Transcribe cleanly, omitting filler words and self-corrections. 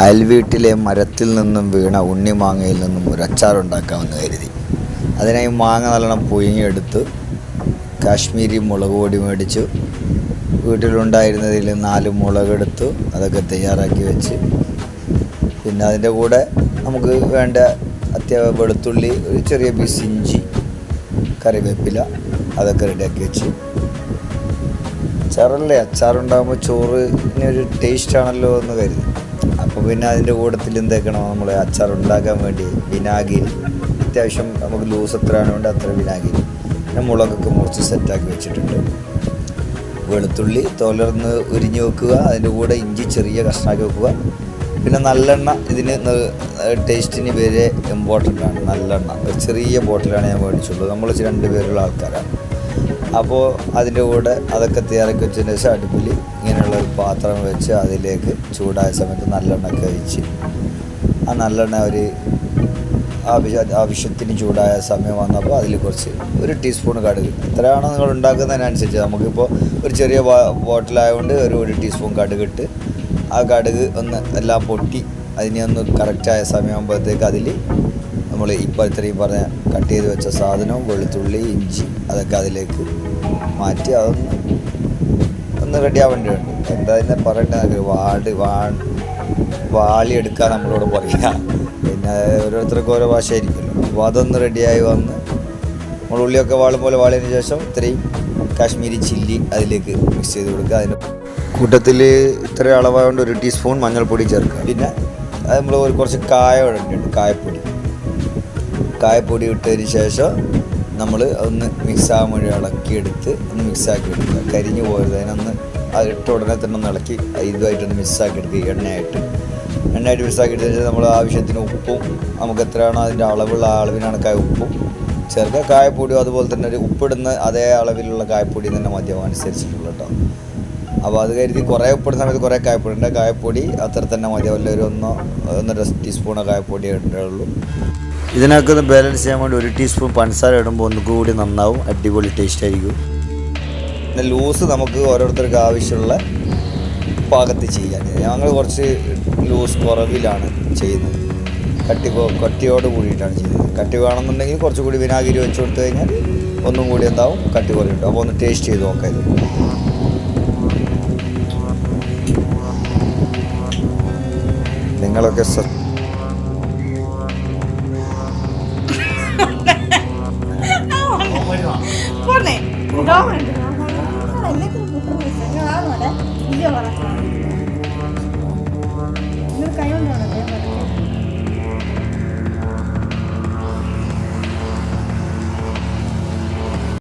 അയൽവീട്ടിലെ മരത്തിൽ നിന്നും വീണ ഉണ്ണിമാങ്ങയിൽ നിന്നും ഒരു അച്ചാറുണ്ടാക്കാമെന്ന് കരുതി. അതിനായി മാങ്ങ നല്ലോണം പുഴുങ്ങിയെടുത്ത് കാശ്മീരി മുളക് പൊടി മേടിച്ചു. വീട്ടിലുണ്ടായിരുന്നതിൽ 4 മുളകെടുത്തു, അതൊക്കെ തയ്യാറാക്കി വെച്ച്, പിന്നെ അതിൻ്റെ കൂടെ നമുക്ക് വേണ്ട അത്യാവശ്യം വെളുത്തുള്ളി, ഒരു ചെറിയ പീസ് ഇഞ്ചി, കറിവേപ്പില, അതൊക്കെ റെഡിയാക്കി വെച്ച്. അച്ചാറുണ്ടാകുമ്പോൾ ചോറിനൊരു ടേസ്റ്റാണല്ലോ എന്ന് കരുതി. അപ്പോൾ പിന്നെ അതിൻ്റെ കൂട്ടത്തിൽ എന്തൊക്കെയാണോ നമ്മൾ അച്ചാറുണ്ടാക്കാൻ വേണ്ടി വിനാഗിരി, അത്യാവശ്യം നമുക്ക് ലൂസ് എത്രയാണ് വേണ്ടത് അത്ര വിനാഗിരി, പിന്നെ മുളകൊക്കെ മുറിച്ച് സെറ്റാക്കി വെച്ചിട്ടുണ്ട്. വെളുത്തുള്ളി തോലർന്ന് ഉരിഞ്ഞ് വെക്കുക, അതിൻ്റെ കൂടെ ഇഞ്ചി ചെറിയ കഷ്ണമാക്കി വെക്കുക. പിന്നെ നല്ലെണ്ണ ഇതിന് ടേസ്റ്റിന് വരെ ഇമ്പോർട്ടൻ്റ് ആണ്. നല്ലെണ്ണ ഒരു ചെറിയ ബോട്ടിലാണ് ഞാൻ മേടിച്ചുള്ളൂ. നമ്മൾ 2 പേരുള്ള ആൾക്കാരാണ്. അപ്പോൾ അതിൻ്റെ കൂടെ അതൊക്കെ തയ്യാറാക്കി വെച്ചതിന് ശേഷം അടുപ്പിൽ ഇങ്ങനെയുള്ള ഒരു പാത്രം വെച്ച് അതിലേക്ക് ചൂടായ സമയത്ത് നല്ലെണ്ണ കഴിച്ച് ആ നല്ലെണ്ണ ഒരു ആവശ്യത്തിന് ചൂടായ സമയം വന്നപ്പോൾ അതിൽ കുറച്ച് 1 ടീസ്പൂൺ കടുക്, എത്രയാണോ നിങ്ങൾ ഉണ്ടാക്കുന്നതിനനുസരിച്ച്. നമുക്കിപ്പോൾ ഒരു ചെറിയ ബോട്ടിലായതുകൊണ്ട് ഒരു 1 ടീസ്പൂൺ കടുകിട്ട് ആ കടുക് ഒന്ന് എല്ലാം പൊട്ടി അതിനെ ഒന്ന് കറക്റ്റായ സമയമാകുമ്പോഴത്തേക്ക് അതിൽ നമ്മൾ ഇപ്പോൾ ഇത്രയും പറഞ്ഞ കട്ട് ചെയ്ത് വെച്ച സാധനവും വെളുത്തുള്ളി ഇഞ്ചി അതൊക്കെ അതിലേക്ക് മാറ്റി ഒന്ന് റെഡിയാവേണ്ടതുണ്ട്. എന്താ ഇതിനെ പറയേണ്ടത്, വാളിയെടുക്കാൻ നമ്മളോട് പറയുക. പിന്നെ ഓരോരുത്തർക്കും ഓരോ ഭാഷയായിരിക്കുമല്ലോ. അപ്പോൾ അതൊന്ന് റെഡിയായി വന്ന് നമ്മൾ ഉള്ളിയൊക്കെ വാളും പോലെ വാളിയതിന് ശേഷം ഇത്രയും കാശ്മീരി ചില്ലി അതിലേക്ക് മിക്സ് ചെയ്ത് കൊടുക്കുക. അതിന് കൂട്ടത്തിൽ ഇത്ര അളവായതുകൊണ്ട് 1 ടീസ്പൂൺ മഞ്ഞൾപ്പൊടി ചേർക്കുക. പിന്നെ അത് നമ്മൾ കുറച്ച് കായ ഇടേണ്ടതുണ്ട്, കായപ്പൊടി ഇട്ടതിന് ശേഷം നമ്മൾ ഒന്ന് മിക്സാകാൻ വേണ്ടി ഇളക്കിയെടുത്ത് ഒന്ന് മിക്സാക്കി എടുക്കുക. കരിഞ്ഞു പോയത് അതിനൊന്ന് അത് ഇട്ട ഉടനെ തന്നെ ഒന്ന് ഇളക്കി ഇതുമായിട്ടൊന്ന് മിക്സാക്കി എടുക്കുക. എണ്ണയായിട്ട് മിക്സാക്കി എടുത്തതിന് ശേഷം നമ്മൾ ആവശ്യത്തിന് ഉപ്പും നമുക്ക് എത്രയാണോ അതിൻ്റെ അളവുള്ള അളവിനാണ് ഉപ്പും ചേർക്കുക. കായപ്പൊടിയും അതുപോലെ തന്നെ ഒരു ഉപ്പിടുന്ന അതേ അളവിലുള്ള കായപ്പൊടി തന്നെ മതിയാവും അനുസരിച്ചിട്ടുള്ള കേട്ടോ. അപ്പോൾ അത് കരുതി കുറേ ഉപ്പിടുന്ന സമയത്ത് കുറേ കായപ്പൊടി ഉണ്ട്. കായപ്പൊടി അത്ര തന്നെ മതിയാവില്ല, ഒരു 1.5 ടീസ്പൂണോ കായപ്പൊടി ഇടേണ്ടതുള്ളൂ. ഇതിനൊക്കെ ഒന്ന് ബാലൻസ് ചെയ്യാൻ വേണ്ടി 1 ടീസ്പൂൺ പഞ്ചസാര ഇടുമ്പോൾ ഒന്നുകൂടി നന്നാവും, അടിപൊളി ടേസ്റ്റ് ആയിരിക്കും. പിന്നെ ലൂസ് നമുക്ക് ഓരോരുത്തർക്ക് ആവശ്യമുള്ള പാകത്തിൽ ചെയ്യാൻ. ഞങ്ങൾ കുറച്ച് ലൂസ് കുറവിലാണ് ചെയ്യുന്നത്, കട്ടിയോട് കൂടിയിട്ടാണ് ചെയ്യുന്നത്. കട്ടി വേണമെന്നുണ്ടെങ്കിൽ കുറച്ചുകൂടി വിനാഗിരി വെച്ച് കൊടുത്തു കഴിഞ്ഞാൽ ഒന്നും കൂടി എന്താവും കട്ടി പോലെ കിട്ടും. അപ്പോൾ ഒന്ന് ടേസ്റ്റ് ചെയ്ത് നോക്കാം. ഇത് നിങ്ങളൊക്കെ കൈ കൊണ്ടാണ്